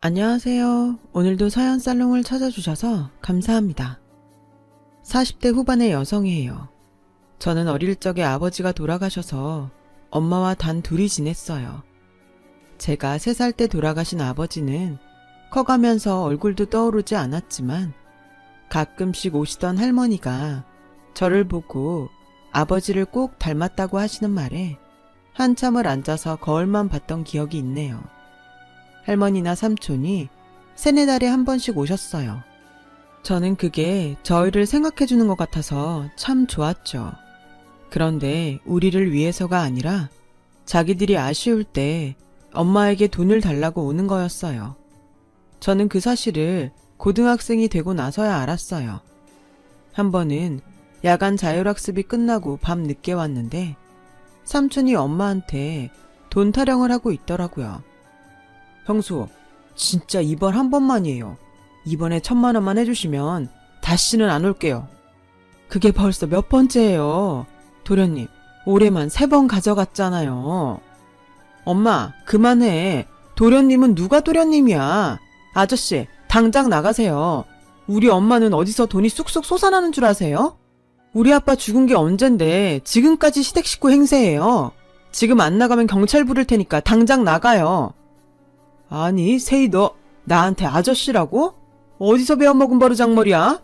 안녕하세요. 오늘도 사연 살롱을 찾아주셔서 감사합니다. 40대 후반의 여성이에요. 저는 어릴 적에 아버지가 돌아가셔서 엄마와 단 둘이 지냈어요. 제가 3살 때 돌아가신 아버지는 커가면서 얼굴도 떠오르지 않았지만 가끔씩 오시던 할머니가 저를 보고 아버지를 꼭 닮았다고 하시는 말에 한참을 앉아서 거울만 봤던 기억이 있네요. 할머니나 삼촌이 3-4달에 한 번씩 오셨어요. 저는 그게 저희를 생각해 주는 것 같아서 참 좋았죠. 그런데 우리를 위해서가 아니라 자기들이 아쉬울 때 엄마에게 돈을 달라고 오는 거였어요. 저는 그 사실을 고등학생이 되고 나서야 알았어요. 한 번은 야간 자율학습이 끝나고 밤 늦게 왔는데 삼촌이 엄마한테 돈 타령을 하고 있더라고요. 형수, 진짜 이번 한 번만이에요. 이번에 1,000만 원만 해주시면 다시는 안 올게요. 그게 벌써 몇 번째예요. 도련님, 올해만 3번 가져갔잖아요. 엄마, 그만해. 도련님은 누가 도련님이야. 아저씨, 당장 나가세요. 우리 엄마는 어디서 돈이 쑥쑥 솟아나는 줄 아세요? 우리 아빠 죽은 게 언젠데 지금까지 시댁 식구 행세해요. 지금 안 나가면 경찰 부를 테니까 당장 나가요. 아니, 세희 너 나한테 아저씨라고? 어디서 배워먹은 버르장머리야?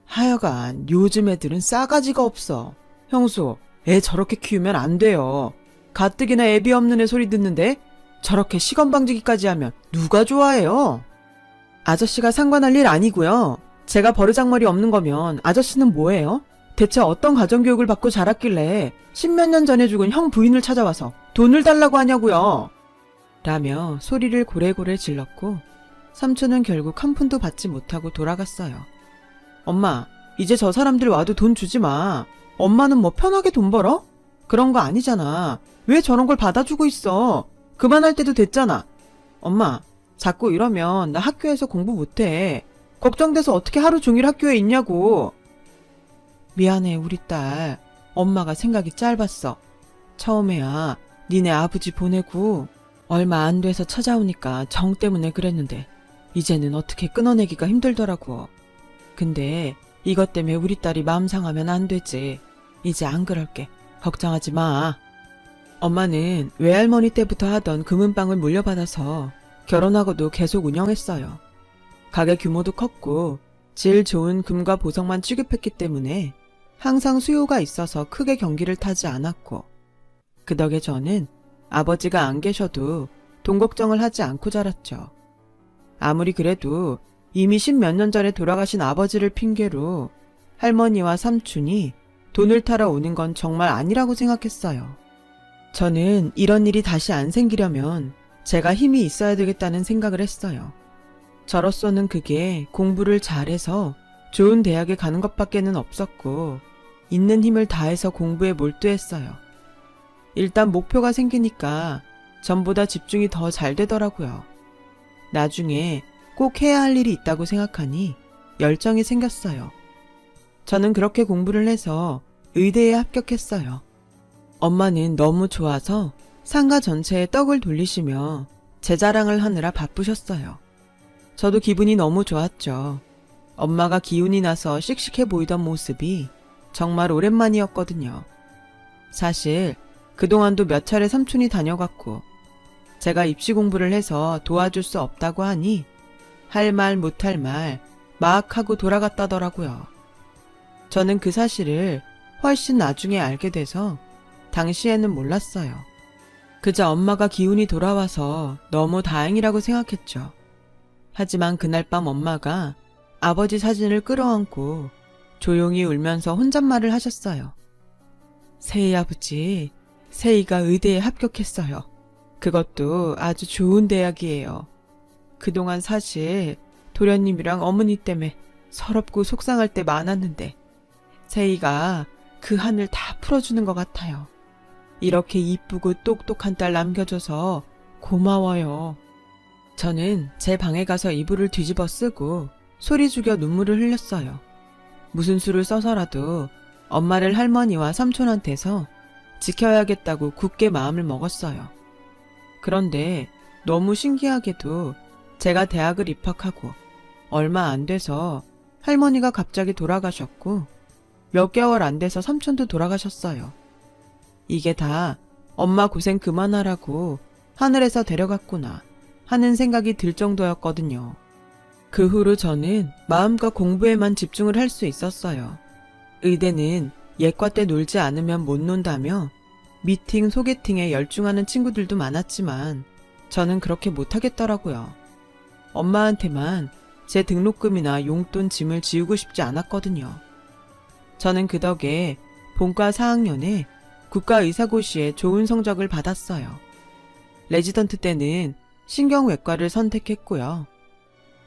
하여간 요즘 애들은 싸가지가 없어. 형수, 애 저렇게 키우면 안 돼요. 가뜩이나 애비 없는 애 소리 듣는데 저렇게 시건방지기까지 하면 누가 좋아해요? 아저씨가 상관할 일 아니고요. 제가 버르장머리 없는 거면 아저씨는 뭐예요? 대체 어떤 가정교육을 받고 자랐길래 10몇 년 전에 죽은 형 부인을 찾아와서 돈을 달라고 하냐고요. 라며 소리를 고래고래 질렀고 삼촌은 결국 한 푼도 받지 못하고 돌아갔어요. 엄마, 이제 저 사람들 와도 돈 주지 마. 엄마는 뭐 편하게 돈 벌어? 그런 거 아니잖아. 왜 저런 걸 받아주고 있어? 그만할 때도 됐잖아. 엄마, 자꾸 이러면 나 학교에서 공부 못해. 걱정돼서 어떻게 하루 종일 학교에 있냐고. 미안해, 우리 딸. 엄마가 생각이 짧았어. 처음에야 니네 아버지 보내고 얼마 안 돼서 찾아오니까 정 때문에 그랬는데 이제는 어떻게 끊어내기가 힘들더라고. 근데 이것 때문에 우리 딸이 마음 상하면 안 되지. 이제 안 그럴게. 걱정하지 마. 엄마는 외할머니 때부터 하던 금은방을 물려받아서 결혼하고도 계속 운영했어요. 가게 규모도 컸고 질 좋은 금과 보석만 취급했기 때문에 항상 수요가 있어서 크게 경기를 타지 않았고 그 덕에 저는 아버지가 안 계셔도 돈 걱정을 하지 않고 자랐죠. 아무리 그래도 이미 10몇 년 전에 돌아가신 아버지를 핑계로 할머니와 삼촌이 돈을 타러 오는 건 정말 아니라고 생각했어요. 저는 이런 일이 다시 안 생기려면 제가 힘이 있어야 되겠다는 생각을 했어요. 저로서는 그게 공부를 잘해서 좋은 대학에 가는 것밖에는 없었고 있는 힘을 다해서 공부에 몰두했어요. 일단 목표가 생기니까 전보다 집중이 더 잘 되더라고요. 나중에 꼭 해야 할 일이 있다고 생각하니 열정이 생겼어요. 저는 그렇게 공부를 해서 의대에 합격했어요. 엄마는 너무 좋아서 상가 전체에 떡을 돌리시며 제 자랑을 하느라 바쁘셨어요. 저도 기분이 너무 좋았죠. 엄마가 기운이 나서 씩씩해 보이던 모습이 정말 오랜만이었거든요. 사실 그동안도 몇 차례 삼촌이 다녀갔고 제가 입시 공부를 해서 도와줄 수 없다고 하니 할 말 못할 말 막 하고 돌아갔다더라고요. 저는 그 사실을 훨씬 나중에 알게 돼서 당시에는 몰랐어요. 그저 엄마가 기운이 돌아와서 너무 다행이라고 생각했죠. 하지만 그날 밤 엄마가 아버지 사진을 끌어안고 조용히 울면서 혼잣말을 하셨어요. 세희 아버지, 세희가 의대에 합격했어요. 그것도 아주 좋은 대학이에요. 그동안 사실 도련님이랑 어머니 때문에 서럽고 속상할 때 많았는데 세희가 그 한을 다 풀어주는 것 같아요. 이렇게 이쁘고 똑똑한 딸 남겨줘서 고마워요. 저는 제 방에 가서 이불을 뒤집어 쓰고 소리 죽여 눈물을 흘렸어요. 무슨 수를 써서라도 엄마를 할머니와 삼촌한테서 지켜야겠다고 굳게 마음을 먹었어요. 그런데 너무 신기하게도 제가 대학을 입학하고 얼마 안 돼서 할머니가 갑자기 돌아가셨고 몇 개월 안 돼서 삼촌도 돌아가셨어요. 이게 다 엄마 고생 그만하라고 하늘에서 데려갔구나 하는 생각이 들 정도였거든요. 그 후로 저는 마음껏 공부에만 집중을 할 수 있었어요. 의대는 예과 때 놀지 않으면 못 논다며 미팅, 소개팅에 열중하는 친구들도 많았지만 저는 그렇게 못하겠더라고요. 엄마한테만 제 등록금이나 용돈 짐을 지우고 싶지 않았거든요. 저는 그 덕에 본과 4학년에 국가의사고시에 좋은 성적을 받았어요. 레지던트 때는 신경외과를 선택했고요.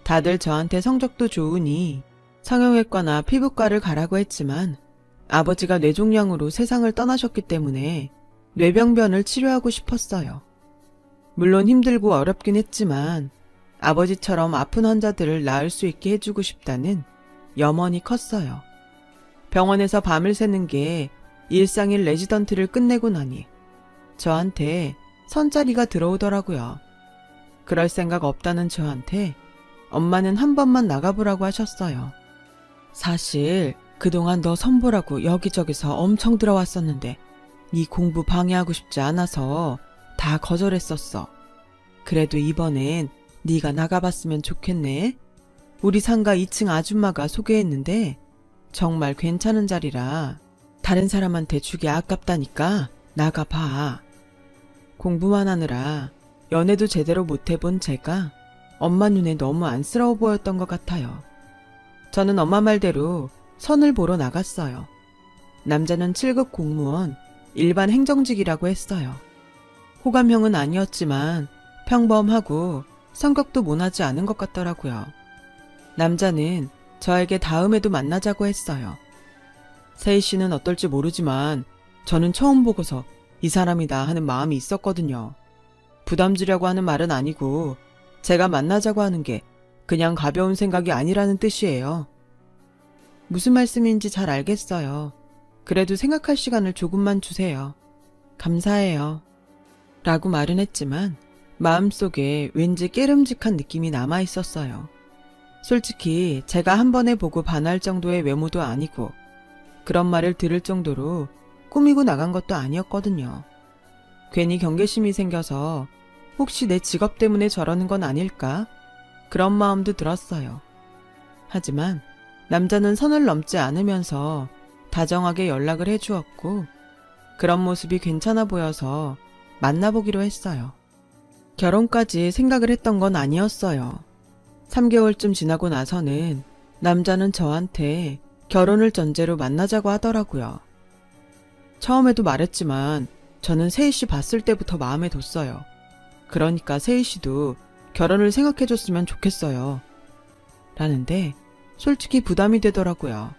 다들 저한테 성적도 좋으니 성형외과나 피부과를 가라고 했지만 아버지가 뇌종양으로 세상을 떠나셨기 때문에 뇌병변을 치료하고 싶었어요. 물론 힘들고 어렵긴 했지만 아버지처럼 아픈 환자들을 나을 수 있게 해주고 싶다는 염원이 컸어요. 병원에서 밤을 새는 게 일상인 레지던트를 끝내고 나니 저한테 선자리가 들어오더라고요. 그럴 생각 없다는 저한테 엄마는 한 번만 나가보라고 하셨어요. 사실 그동안 너 선보라고 여기저기서 엄청 들어왔었는데 네 공부 방해하고 싶지 않아서 다 거절했었어. 그래도 이번엔 네가 나가봤으면 좋겠네. 우리 상가 2층 아줌마가 소개했는데 정말 괜찮은 자리라 다른 사람한테 주기 아깝다니까 나가봐. 공부만 하느라 연애도 제대로 못 해본 제가 엄마 눈에 너무 안쓰러워 보였던 것 같아요. 저는 엄마 말대로 선을 보러 나갔어요. 남자는 7급 공무원, 일반 행정직이라고 했어요. 호감형은 아니었지만 평범하고 성격도 모나지 않은 것 같더라고요. 남자는 저에게 다음에도 만나자고 했어요. 세희 씨는 어떨지 모르지만 저는 처음 보고서 이 사람이다 하는 마음이 있었거든요. 부담 주려고 하는 말은 아니고 제가 만나자고 하는 게 그냥 가벼운 생각이 아니라는 뜻이에요. 무슨 말씀인지 잘 알겠어요. 그래도 생각할 시간을 조금만 주세요. 감사해요. 라고 말은 했지만 마음속에 왠지 깨름직한 느낌이 남아 있었어요. 솔직히 제가 한 번에 보고 반할 정도의 외모도 아니고 그런 말을 들을 정도로 꾸미고 나간 것도 아니었거든요. 괜히 경계심이 생겨서 혹시 내 직업 때문에 저러는 건 아닐까? 그런 마음도 들었어요. 하지만 남자는 선을 넘지 않으면서 다정하게 연락을 해주었고 그런 모습이 괜찮아 보여서 만나보기로 했어요. 결혼까지 생각을 했던 건 아니었어요. 3개월쯤 지나고 나서는 남자는 저한테 결혼을 전제로 만나자고 하더라고요. 처음에도 말했지만 저는 세희 씨 봤을 때부터 마음에 뒀어요. 그러니까 세희 씨도 결혼을 생각해줬으면 좋겠어요. 라는데 솔직히 부담이 되더라고요.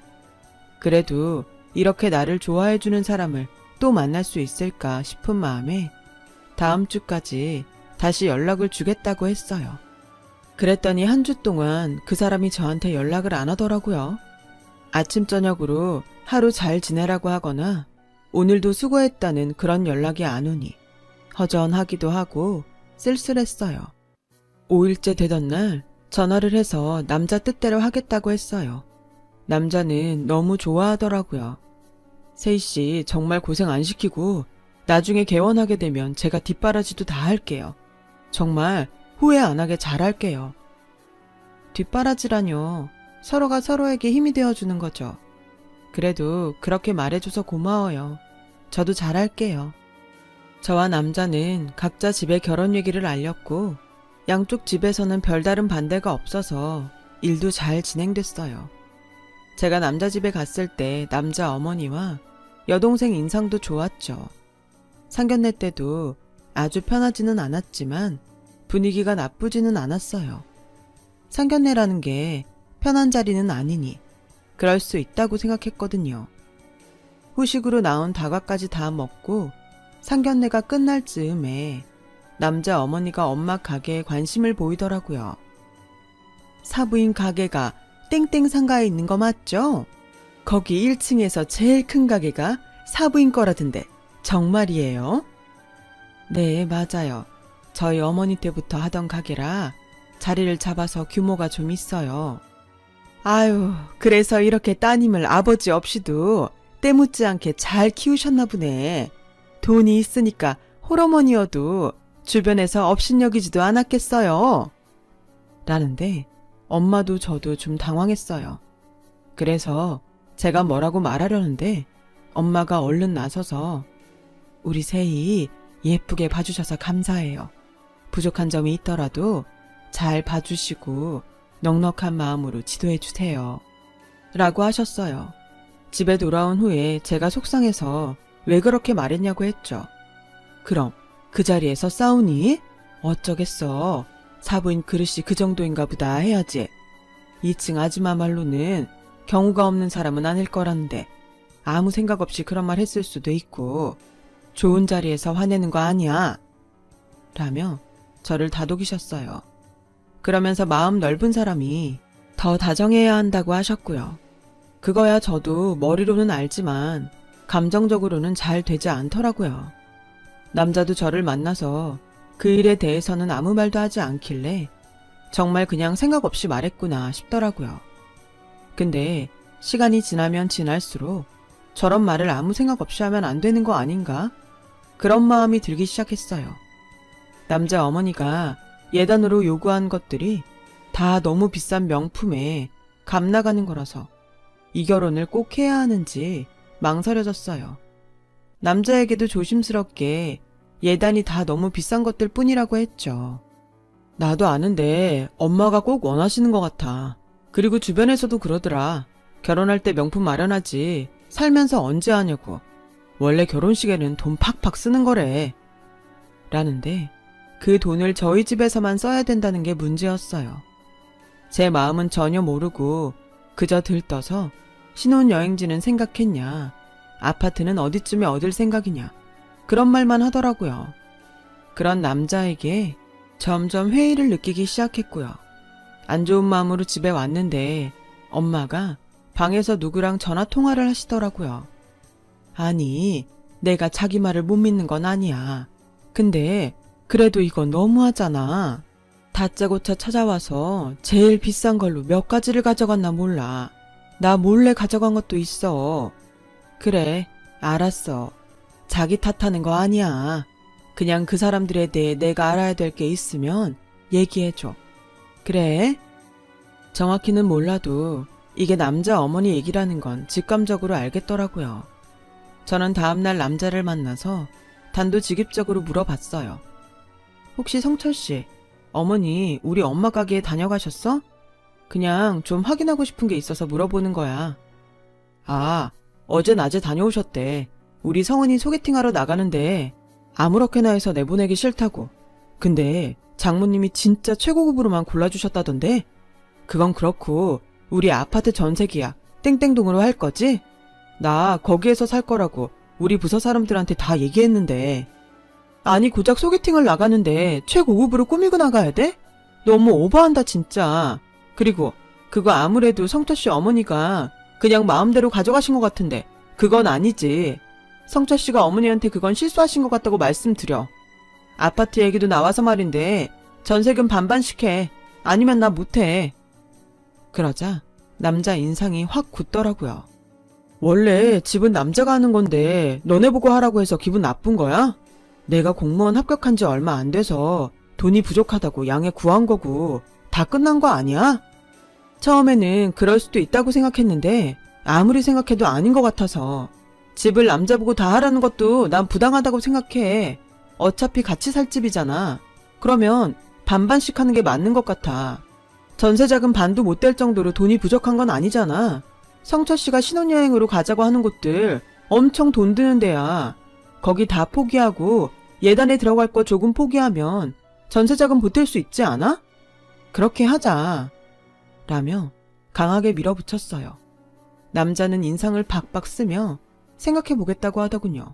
그래도 이렇게 나를 좋아해주는 사람을 또 만날 수 있을까 싶은 마음에 다음 주까지 다시 연락을 주겠다고 했어요. 그랬더니 한 주 동안 그 사람이 저한테 연락을 안 하더라고요. 아침 저녁으로 하루 잘 지내라고 하거나 오늘도 수고했다는 그런 연락이 안 오니 허전하기도 하고 쓸쓸했어요. 5일째 되던 날 전화를 해서 남자 뜻대로 하겠다고 했어요. 남자는 너무 좋아하더라고요. 세희 씨 정말 고생 안 시키고 나중에 개원하게 되면 제가 뒷바라지도 다 할게요. 정말 후회 안 하게 잘할게요. 뒷바라지라뇨. 서로가 서로에게 힘이 되어주는 거죠. 그래도 그렇게 말해줘서 고마워요. 저도 잘할게요. 저와 남자는 각자 집에 결혼 얘기를 알렸고 양쪽 집에서는 별다른 반대가 없어서 일도 잘 진행됐어요. 제가 남자 집에 갔을 때 남자 어머니와 여동생 인상도 좋았죠. 상견례 때도 아주 편하지는 않았지만 분위기가 나쁘지는 않았어요. 상견례라는 게 편한 자리는 아니니 그럴 수 있다고 생각했거든요. 후식으로 나온 다과까지 다 먹고 상견례가 끝날 즈음에 남자 어머니가 엄마 가게에 관심을 보이더라고요. 사부인 가게가 땡땡 상가에 있는 거 맞죠? 거기 1층에서 제일 큰 가게가 사부인 거라던데 정말이에요? 네, 맞아요. 저희 어머니 때부터 하던 가게라 자리를 잡아서 규모가 좀 있어요. 아유, 그래서 이렇게 따님을 아버지 없이도 때묻지 않게 잘 키우셨나 보네. 돈이 있으니까 홀어머니여도 주변에서 업신여기지도 않았겠어요. 라는데 엄마도 저도 좀 당황했어요. 그래서 제가 뭐라고 말하려는데 엄마가 얼른 나서서 우리 세희 예쁘게 봐주셔서 감사해요. 부족한 점이 있더라도 잘 봐주시고 넉넉한 마음으로 지도해주세요. 라고 하셨어요. 집에 돌아온 후에 제가 속상해서 왜 그렇게 말했냐고 했죠. 그럼 그 자리에서 싸우니? 어쩌겠어. 사부인 그릇이 그 정도인가 보다 해야지. 2층 아줌마 말로는 경우가 없는 사람은 아닐 거라는데 아무 생각 없이 그런 말 했을 수도 있고 좋은 자리에서 화내는 거 아니야. 라며 저를 다독이셨어요. 그러면서 마음 넓은 사람이 더 다정해야 한다고 하셨고요. 그거야 저도 머리로는 알지만 감정적으로는 잘 되지 않더라고요. 남자도 저를 만나서 그 일에 대해서는 아무 말도 하지 않길래 정말 그냥 생각 없이 말했구나 싶더라고요. 근데 시간이 지나면 지날수록 저런 말을 아무 생각 없이 하면 안 되는 거 아닌가? 그런 마음이 들기 시작했어요. 남자 어머니가 예단으로 요구한 것들이 다 너무 비싼 명품에 값 나가는 거라서 이 결혼을 꼭 해야 하는지 망설여졌어요. 남자에게도 조심스럽게 예단이 다 너무 비싼 것들 뿐이라고 했죠. 나도 아는데 엄마가 꼭 원하시는 것 같아. 그리고 주변에서도 그러더라. 결혼할 때 명품 마련하지 살면서 언제 하냐고. 원래 결혼식에는 돈 팍팍 쓰는 거래. 라는데 그 돈을 저희 집에서만 써야 된다는 게 문제였어요. 제 마음은 전혀 모르고 그저 들떠서 신혼여행지는 생각했냐, 아파트는 어디쯤에 얻을 생각이냐, 그런 말만 하더라고요. 그런 남자에게 점점 회의를 느끼기 시작했고요. 안 좋은 마음으로 집에 왔는데 엄마가 방에서 누구랑 전화 통화를 하시더라고요. 아니, 내가 자기 말을 못 믿는 건 아니야. 근데 그래도 이건 너무하잖아. 다짜고짜 찾아와서 제일 비싼 걸로 몇 가지를 가져갔나 몰라. 나 몰래 가져간 것도 있어. 그래, 알았어. 자기 탓하는 거 아니야. 그냥 그 사람들에 대해 내가 알아야 될 게 있으면 얘기해줘. 그래? 정확히는 몰라도 이게 남자 어머니 얘기라는 건 직감적으로 알겠더라고요. 저는 다음날 남자를 만나서 단도직입적으로 물어봤어요. 혹시 성철씨, 어머니 우리 엄마 가게에 다녀가셨어? 그냥 좀 확인하고 싶은 게 있어서 물어보는 거야. 아, 어제 낮에 다녀오셨대. 우리 성은이 소개팅하러 나가는데 아무렇게나 해서 내보내기 싫다고. 근데 장모님이 진짜 최고급으로만 골라주셨다던데? 그건 그렇고 우리 아파트 전세계약 땡땡동으로 할 거지? 나 거기에서 살 거라고 우리 부서 사람들한테 다 얘기했는데. 아니 고작 소개팅을 나가는데 최고급으로 꾸미고 나가야 돼? 너무 오버한다 진짜. 그리고 그거 아무래도 성철씨 어머니가 그냥 마음대로 가져가신 것 같은데 그건 아니지. 성철씨가 어머니한테 그건 실수하신 것 같다고 말씀드려. 아파트 얘기도 나와서 말인데 전세금 반반씩 해. 아니면 나 못해. 그러자 남자 인상이 확 굳더라고요. 원래 집은 남자가 하는 건데 너네 보고 하라고 해서 기분 나쁜 거야? 내가 공무원 합격한 지 얼마 안 돼서 돈이 부족하다고 양해 구한 거고 다 끝난 거 아니야? 처음에는 그럴 수도 있다고 생각했는데 아무리 생각해도 아닌 것 같아서 집을 남자 보고 다 하라는 것도 난 부당하다고 생각해. 어차피 같이 살 집이잖아. 그러면 반반씩 하는 게 맞는 것 같아. 전세자금 반도 못 될 정도로 돈이 부족한 건 아니잖아. 성철씨가 신혼여행으로 가자고 하는 곳들 엄청 돈 드는 데야. 거기 다 포기하고 예단에 들어갈 거 조금 포기하면 전세자금 보탤 수 있지 않아? 그렇게 하자. 라며 강하게 밀어붙였어요. 남자는 인상을 박박 쓰며 생각해보겠다고 하더군요.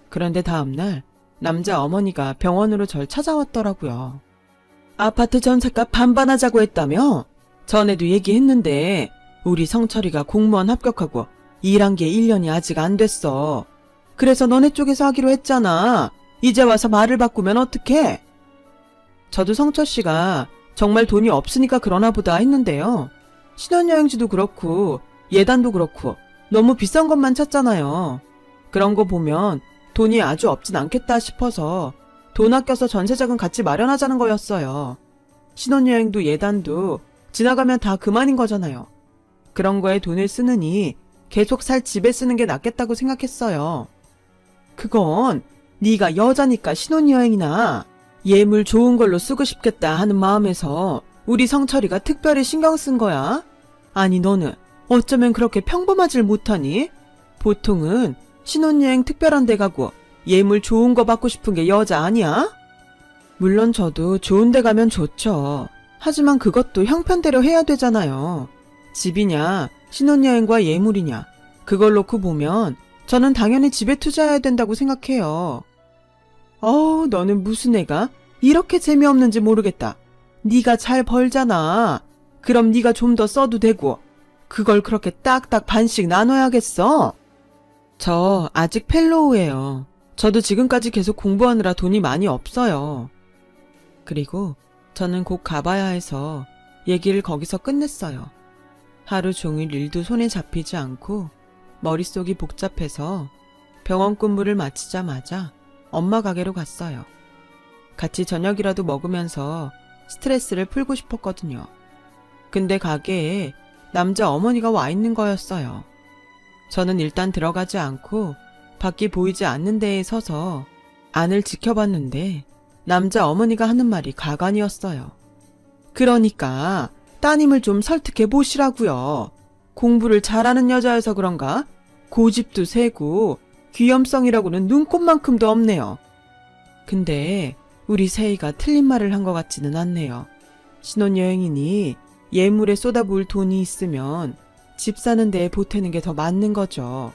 그런데 다음날 남자 어머니가 병원으로 절 찾아왔더라고요. 아파트 전세값 반반하자고 했다며? 전에도 얘기했는데 우리 성철이가 공무원 합격하고 일한 게 1년이 아직 안 됐어. 그래서 너네 쪽에서 하기로 했잖아. 이제 와서 말을 바꾸면 어떡해? 저도 성철씨가 정말 돈이 없으니까 그러나 보다 했는데요. 신혼여행지도 그렇고 예단도 그렇고 너무 비싼 것만 찾잖아요. 그런 거 보면 돈이 아주 없진 않겠다 싶어서 돈 아껴서 전세자금 같이 마련하자는 거였어요. 신혼여행도 예단도 지나가면 다 그만인 거잖아요. 그런 거에 돈을 쓰느니 계속 살 집에 쓰는 게 낫겠다고 생각했어요. 그건 네가 여자니까 신혼여행이나 예물 좋은 걸로 쓰고 싶겠다 하는 마음에서 우리 성철이가 특별히 신경 쓴 거야. 아니 너는 어쩌면 그렇게 평범하질 못하니? 보통은 신혼여행 특별한 데 가고 예물 좋은 거 받고 싶은 게 여자 아니야? 물론 저도 좋은 데 가면 좋죠. 하지만 그것도 형편대로 해야 되잖아요. 집이냐 신혼여행과 예물이냐 그걸 놓고 보면 저는 당연히 집에 투자해야 된다고 생각해요. 너는 무슨 애가 이렇게 재미없는지 모르겠다. 네가 잘 벌잖아. 그럼 네가 좀 더 써도 되고 그걸 그렇게 딱딱 반씩 나눠야겠어? 저 아직 펠로우예요. 저도 지금까지 계속 공부하느라 돈이 많이 없어요. 그리고 저는 곧 가봐야 해서 얘기를 거기서 끝냈어요. 하루 종일 일도 손에 잡히지 않고 머릿속이 복잡해서 병원 근무를 마치자마자 엄마 가게로 갔어요. 같이 저녁이라도 먹으면서 스트레스를 풀고 싶었거든요. 근데 가게에 남자 어머니가 와 있는 거였어요. 저는 일단 들어가지 않고 밖이 보이지 않는 데에 서서 안을 지켜봤는데 남자 어머니가 하는 말이 가관이었어요. 그러니까 따님을 좀 설득해 보시라고요. 공부를 잘하는 여자여서 그런가? 고집도 세고 귀염성이라고는 눈꼽만큼도 없네요. 근데 우리 세희가 틀린 말을 한 것 같지는 않네요. 신혼여행이니 예물에 쏟아부을 돈이 있으면 집 사는 데에 보태는 게 더 맞는 거죠.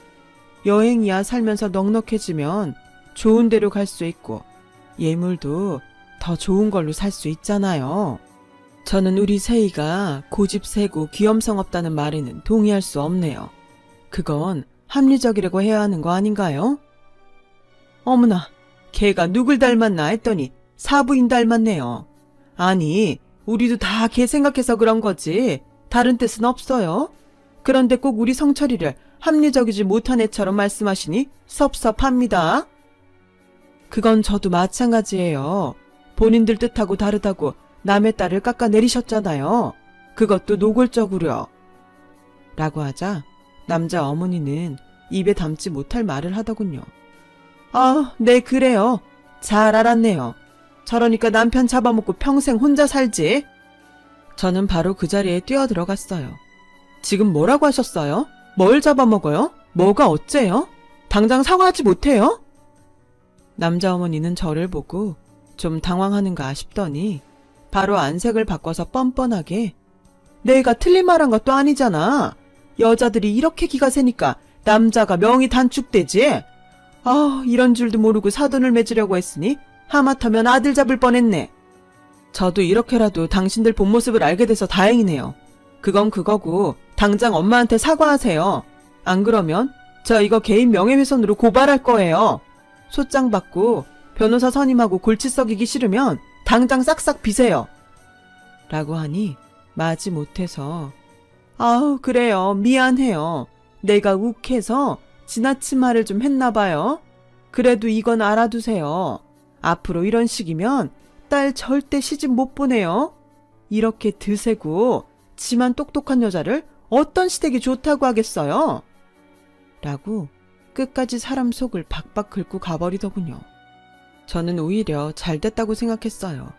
여행이야 살면서 넉넉해지면 좋은 데로 갈 수 있고 예물도 더 좋은 걸로 살 수 있잖아요. 저는 우리 세희가 고집 세고 귀염성 없다는 말에는 동의할 수 없네요. 그건 합리적이라고 해야 하는 거 아닌가요? 어머나, 걔가 누굴 닮았나 했더니 사부인 닮았네요. 아니, 우리도 다 걔 생각해서 그런 거지 다른 뜻은 없어요. 그런데 꼭 우리 성철이를 합리적이지 못한 애처럼 말씀하시니 섭섭합니다. 그건 저도 마찬가지예요. 본인들 뜻하고 다르다고 남의 딸을 깎아내리셨잖아요. 그것도 노골적으로요. 라고 하자 남자 어머니는 입에 담지 못할 말을 하더군요. 네 그래요. 잘 알았네요. 저러니까 남편 잡아먹고 평생 혼자 살지. 저는 바로 그 자리에 뛰어들어갔어요. 지금 뭐라고 하셨어요? 뭘 잡아먹어요? 뭐가 어째요? 당장 사과하지 못해요? 남자 어머니는 저를 보고 좀 당황하는가 싶더니 바로 안색을 바꿔서 뻔뻔하게 내가 틀린 말한 것도 아니잖아. 여자들이 이렇게 기가 세니까 남자가 명이 단축되지. 이런 줄도 모르고 사돈을 맺으려고 했으니 하마터면 아들 잡을 뻔했네. 저도 이렇게라도 당신들 본 모습을 알게 돼서 다행이네요. 그건 그거고 당장 엄마한테 사과하세요. 안 그러면 저 이거 개인 명예훼손으로 고발할 거예요. 소장 받고 변호사 선임하고 골치 썩이기 싫으면 당장 싹싹 비세요. 라고 하니 마지 못해서 그래요. 미안해요. 내가 욱해서 지나친 말을 좀 했나 봐요. 그래도 이건 알아두세요. 앞으로 이런 식이면 딸 절대 시집 못 보내요. 이렇게 드세고 지만 똑똑한 여자를 어떤 시댁이 좋다고 하겠어요? 라고 끝까지 사람 속을 박박 긁고 가버리더군요. 저는 오히려 잘 됐다고 생각했어요.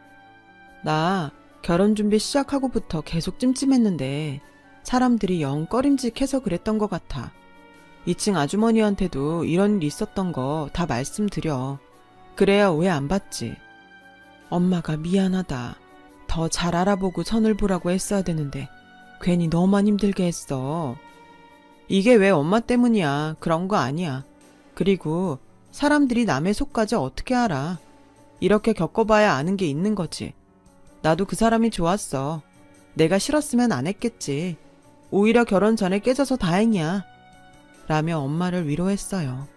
나 결혼 준비 시작하고부터 계속 찜찜했는데 사람들이 영 꺼림직해서 그랬던 것 같아. 2층 아주머니한테도 이런 일 있었던 거 다 말씀드려. 그래야 오해 안 받지. 엄마가 미안하다. 더 잘 알아보고 선을 보라고 했어야 되는데 괜히 너만 힘들게 했어. 이게 왜 엄마 때문이야. 그런 거 아니야. 그리고 사람들이 남의 속까지 어떻게 알아. 이렇게 겪어봐야 아는 게 있는 거지. 나도 그 사람이 좋았어. 내가 싫었으면 안 했겠지. 오히려 결혼 전에 깨져서 다행이야. 라며 엄마를 위로했어요.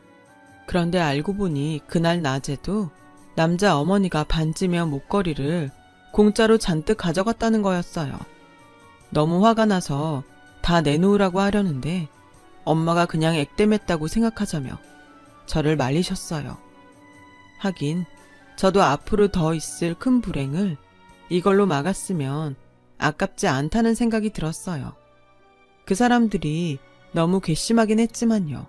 그런데 알고 보니 그날 낮에도 남자 어머니가 반지며 목걸이를 공짜로 잔뜩 가져갔다는 거였어요. 너무 화가 나서 다 내놓으라고 하려는데 엄마가 그냥 액땜했다고 생각하자며 저를 말리셨어요. 하긴 저도 앞으로 더 있을 큰 불행을 이걸로 막았으면 아깝지 않다는 생각이 들었어요. 그 사람들이 너무 괘씸하긴 했지만요.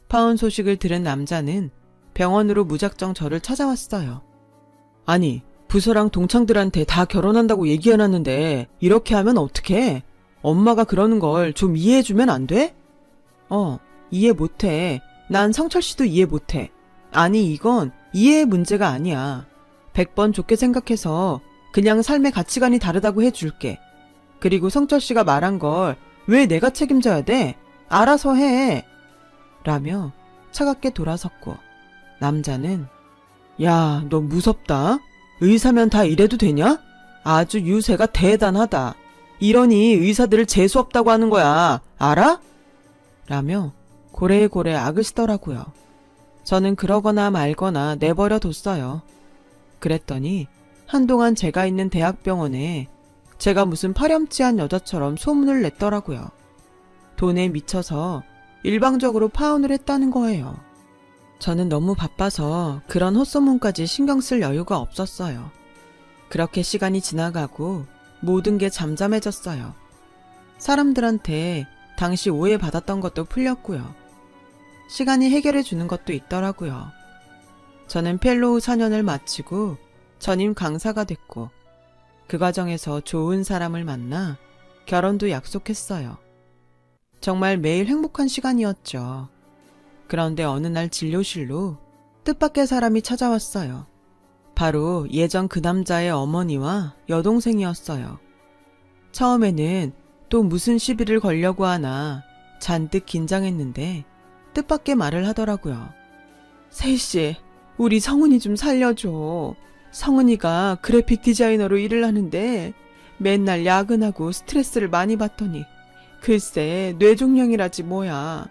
파혼 소식을 들은 남자는 병원으로 무작정 저를 찾아왔어요. 아니, 부서랑 동창들한테 다 결혼한다고 얘기해놨는데 이렇게 하면 어떡해? 엄마가 그러는 걸 좀 이해해주면 안 돼? 이해 못해. 난 성철 씨도 이해 못해. 아니, 이건 이해의 문제가 아니야. 100번 좋게 생각해서 그냥 삶의 가치관이 다르다고 해줄게. 그리고 성철 씨가 말한 걸 왜 내가 책임져야 돼? 알아서 해. 라며 차갑게 돌아섰고 남자는 야, 너 무섭다. 의사면 다 이래도 되냐? 아주 유세가 대단하다. 이러니 의사들을 재수없다고 하는 거야. 알아? 라며 고래고래 악으시더라고요. 저는 그러거나 말거나 내버려 뒀어요. 그랬더니 한동안 제가 있는 대학병원에 제가 무슨 파렴치한 여자처럼 소문을 냈더라고요. 돈에 미쳐서 일방적으로 파혼을 했다는 거예요. 저는 너무 바빠서 그런 헛소문까지 신경 쓸 여유가 없었어요. 그렇게 시간이 지나가고 모든 게 잠잠해졌어요. 사람들한테 당시 오해받았던 것도 풀렸고요. 시간이 해결해 주는 것도 있더라고요. 저는 펠로우 4년을 마치고 전임 강사가 됐고 그 과정에서 좋은 사람을 만나 결혼도 약속했어요. 정말 매일 행복한 시간이었죠. 그런데 어느 날 진료실로 뜻밖의 사람이 찾아왔어요. 바로 예전 그 남자의 어머니와 여동생이었어요. 처음에는 또 무슨 시비를 걸려고 하나 잔뜩 긴장했는데 뜻밖의 말을 하더라고요. 세희씨, 우리 성은이 좀 살려줘. 성은이가 그래픽 디자이너로 일을 하는데 맨날 야근하고 스트레스를 많이 받더니 글쎄 뇌종양이라지 뭐야.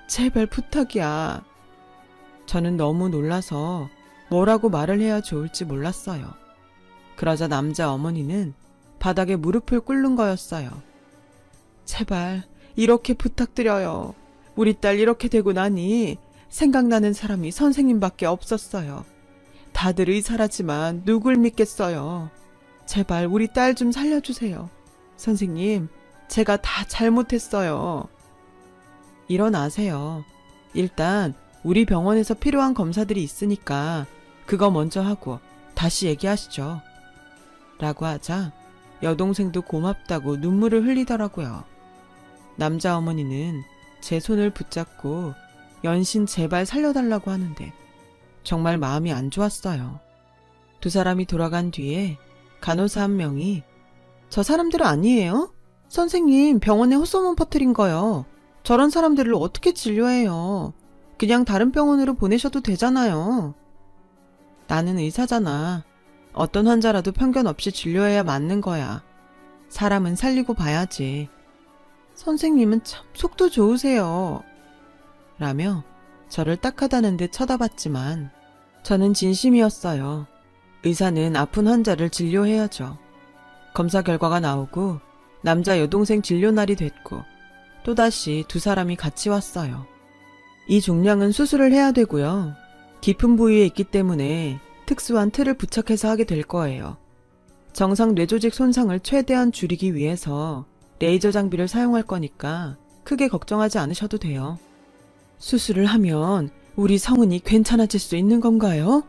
제발 부탁이야. 저는 너무 놀라서 뭐라고 말을 해야 좋을지 몰랐어요. 그러자 남자 어머니는 바닥에 무릎을 꿇는 거였어요. 제발 이렇게 부탁드려요. 우리 딸 이렇게 되고 나니 생각나는 사람이 선생님밖에 없었어요. 다들 의사라지만 누굴 믿겠어요. 제발 우리 딸 좀 살려주세요. 선생님, 제가 다 잘못했어요. 일어나세요. 일단 우리 병원에서 필요한 검사들이 있으니까 그거 먼저 하고 다시 얘기하시죠. 라고 하자 여동생도 고맙다고 눈물을 흘리더라고요. 남자 어머니는 제 손을 붙잡고 연신 제발 살려달라고 하는데 정말 마음이 안 좋았어요. 두 사람이 돌아간 뒤에 간호사 한 명이 저 사람들 아니에요? 선생님 병원에 헛소문 퍼뜨린 거요. 저런 사람들을 어떻게 진료해요? 그냥 다른 병원으로 보내셔도 되잖아요. 나는 의사잖아. 어떤 환자라도 편견 없이 진료해야 맞는 거야. 사람은 살리고 봐야지. 선생님은 참 속도 좋으세요. 라며 저를 딱하다는 듯 쳐다봤지만 저는 진심이었어요. 의사는 아픈 환자를 진료해야죠. 검사 결과가 나오고 남자 여동생 진료 날이 됐고 또다시 두 사람이 같이 왔어요. 이 종양은 수술을 해야 되고요. 깊은 부위에 있기 때문에 특수한 틀을 부착해서 하게 될 거예요. 정상 뇌조직 손상을 최대한 줄이기 위해서 레이저 장비를 사용할 거니까 크게 걱정하지 않으셔도 돼요. 수술을 하면 우리 성은이 괜찮아질 수 있는 건가요?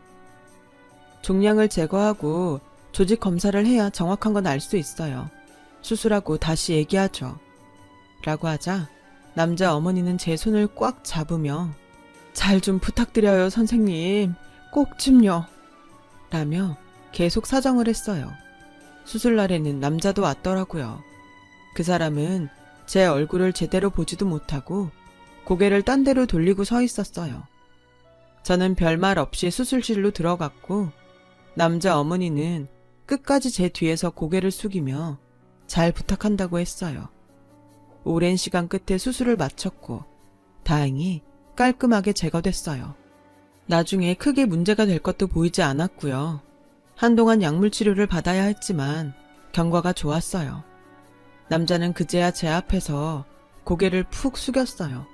종양을 제거하고 조직 검사를 해야 정확한 건 알 수 있어요. 수술하고 다시 얘기하죠. 라고 하자 남자 어머니는 제 손을 꽉 잡으며 잘 좀 부탁드려요 선생님. 꼭 좀요. 라며 계속 사정을 했어요. 수술날에는 남자도 왔더라고요. 그 사람은 제 얼굴을 제대로 보지도 못하고 고개를 딴 데로 돌리고 서 있었어요. 저는 별말 없이 수술실로 들어갔고 남자 어머니는 끝까지 제 뒤에서 고개를 숙이며 잘 부탁한다고 했어요. 오랜 시간 끝에 수술을 마쳤고 다행히 깔끔하게 제거됐어요. 나중에 크게 문제가 될 것도 보이지 않았고요. 한동안 약물 치료를 받아야 했지만 경과가 좋았어요. 남자는 그제야 제 앞에서 고개를 푹 숙였어요.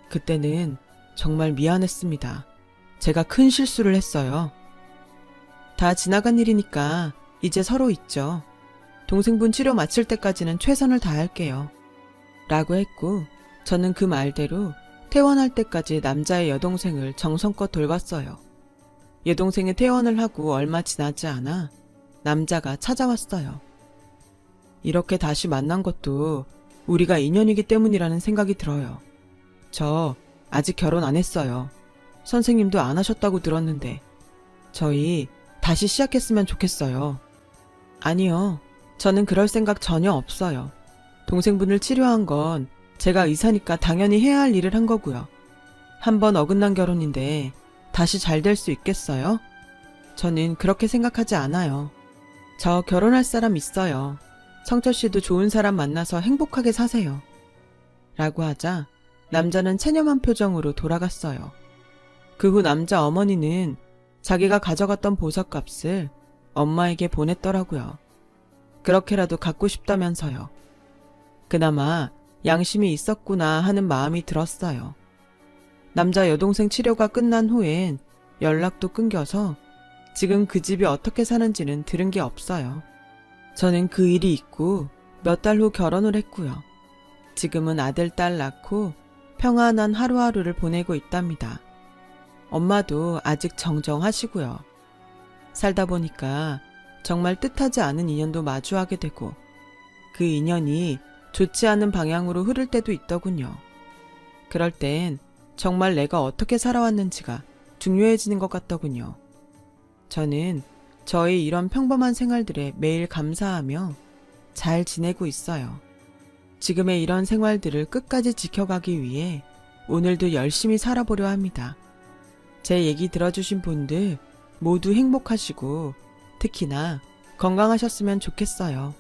그때는 정말 미안했습니다. 제가 큰 실수를 했어요. 다 지나간 일이니까 이제 서로 있죠. 동생분 치료 마칠 때까지는 최선을 다할게요. 라고 했고 저는 그 말대로 퇴원할 때까지 남자의 여동생을 정성껏 돌봤어요. 여동생이 퇴원을 하고 얼마 지나지 않아 남자가 찾아왔어요. 이렇게 다시 만난 것도 우리가 인연이기 때문이라는 생각이 들어요. 저 아직 결혼 안 했어요. 선생님도 안 하셨다고 들었는데 저희 다시 시작했으면 좋겠어요. 아니요. 저는 그럴 생각 전혀 없어요. 동생분을 치료한 건 제가 의사니까 당연히 해야 할 일을 한 거고요. 한번 어긋난 결혼인데 다시 잘 될 수 있겠어요? 저는 그렇게 생각하지 않아요. 저 결혼할 사람 있어요. 성철 씨도 좋은 사람 만나서 행복하게 사세요. 라고 하자 남자는 체념한 표정으로 돌아갔어요. 그 후 남자 어머니는 자기가 가져갔던 보석값을 엄마에게 보냈더라고요. 그렇게라도 갖고 싶다면서요. 그나마 양심이 있었구나 하는 마음이 들었어요. 남자 여동생 치료가 끝난 후엔 연락도 끊겨서 지금 그 집이 어떻게 사는지는 들은 게 없어요. 저는 그 일이 있고 몇 달 후 결혼을 했고요. 지금은 아들, 딸 낳고 평안한 하루하루를 보내고 있답니다. 엄마도 아직 정정하시고요. 살다 보니까 정말 뜻하지 않은 인연도 마주하게 되고 그 인연이 좋지 않은 방향으로 흐를 때도 있더군요. 그럴 땐 정말 내가 어떻게 살아왔는지가 중요해지는 것 같더군요. 저는 저의 이런 평범한 생활들에 매일 감사하며 잘 지내고 있어요. 지금의 이런 생활들을 끝까지 지켜가기 위해 오늘도 열심히 살아보려 합니다. 제 얘기 들어주신 분들 모두 행복하시고 특히나 건강하셨으면 좋겠어요.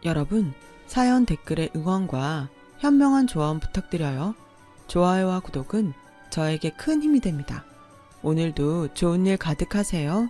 여러분, 사연 댓글에 응원과 현명한 조언 부탁드려요. 좋아요와 구독은 저에게 큰 힘이 됩니다. 오늘도 좋은 일 가득하세요.